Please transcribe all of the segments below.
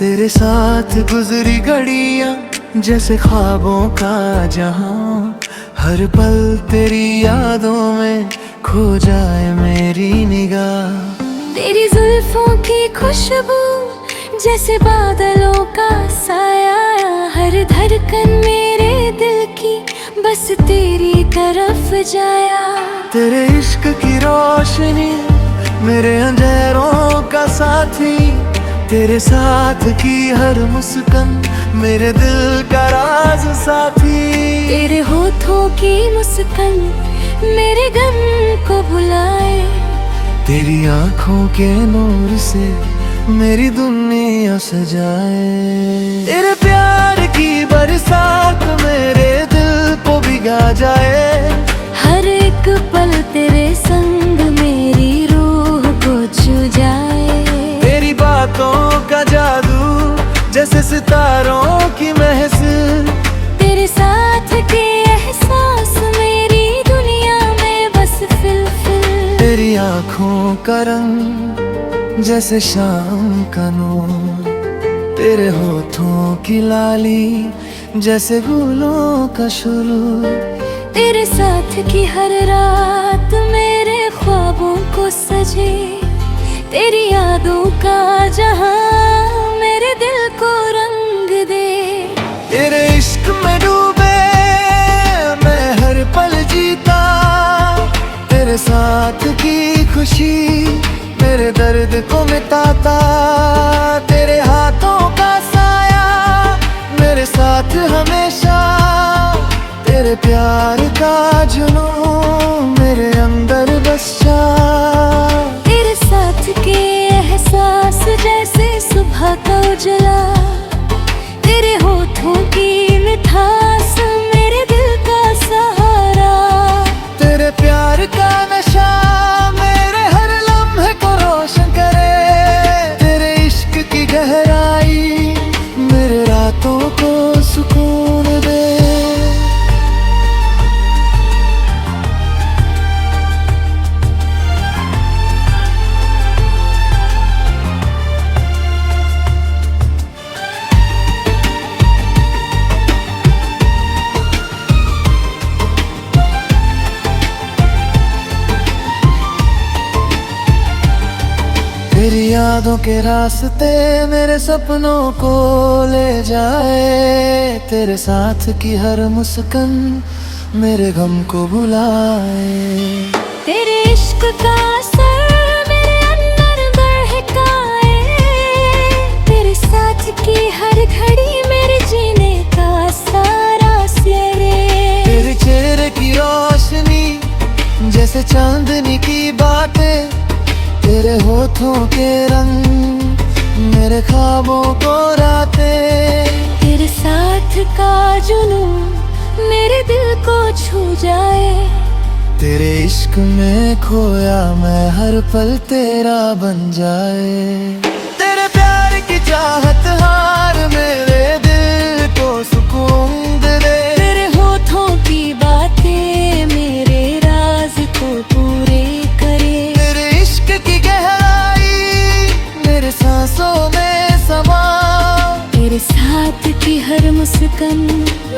तेरे साथ गुजरी घड़ियां जैसे ख्वाबों का जहां, हर पल तेरी यादों में खो जाए मेरी निगाह। तेरी जुल्फों की खुशबू जैसे बादलों का साया, हर धड़कन मेरे दिल की बस तेरी तरफ जाया। तेरे इश्क की रोशनी मेरे अंधेरों का साथी, तेरे साथ की हर मुस्कान मेरे दिल का राज साथी। तेरे होठों की मुस्कान मेरे गम को भुलाए, तेरी आंखों के नूर से मेरी दुनिया सजाए। तेरे प्यार की बरसात मेरे दिल को भिगा जाए, हर एक पल तेरे संग मेरी रूह को छू जाए। तेरी बातों का जादू जैसे सितारों की महफिल, तेरे साथ के एहसास मेरी दुनिया में बस फिल। तेरी आंखों का रंग जैसे शाम का नूर, तेरे होठों की लाली जैसे फूलों का शुरू। तेरे साथ की हर रात मेरे ख्वाबों को सजे, तेरी यादों का जहां मेरे दिल को रंग दे। तेरे इश्क में डूबे मैं हर पल जीता, तेरे साथ की खुशी मेरे दर्द को मिटाता। तेरे हाथों का साया मेरे साथ हमेशा, तेरे प्यार का जुनून मेरे अंदर बस जा। तेरे साथ के एहसास जैसे सुबह का उजला, तेरे होठों की मिठास मेरे दिल का सहारा। तेरे प्यार का नशा मेरे हर लम्हे को रोशन करे, तेरे इश्क की गहराई मेरे रातों को सुकून दे। तेरी यादों के रास्ते मेरे सपनों को ले जाए, तेरे साथ की हर मुस्कान मेरे गम को भुलाए। तेरे इश्क का असर मेरे अंदर बहकाए, तेरे साथ की हर घड़ी मेरे जीने का सारा सिरे। तेरे चेहरे की रोशनी जैसे चांदनी की बातें, तेरे होठों के रंग मेरे ख्वाबों को रातें। तेरे साथ का जुनून मेरे दिल को छू जाए, तेरे इश्क में खोया मैं हर पल तेरा बन जाए। तेरे प्यार की चाहत हार मेरे दिल को सुकून दे। तेरे होठों की बातें मेरे राज को पूरे करे। तेरे इश्क की गहराई मेरे सांसों में समा, तेरे साथ की हर मुस्कान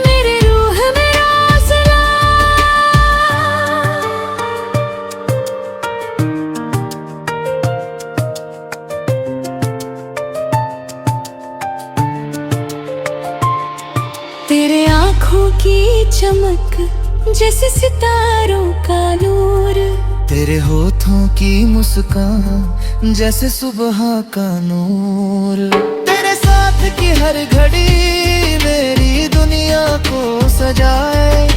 मेरे रूह में राज़ तेरे आँखों की चमक जैसे सितारों का नूर, तेरे होठों की मुस्कान जैसे सुबह का नूर। तेरे साथ की हर घड़ी मेरी दुनिया को सजाए,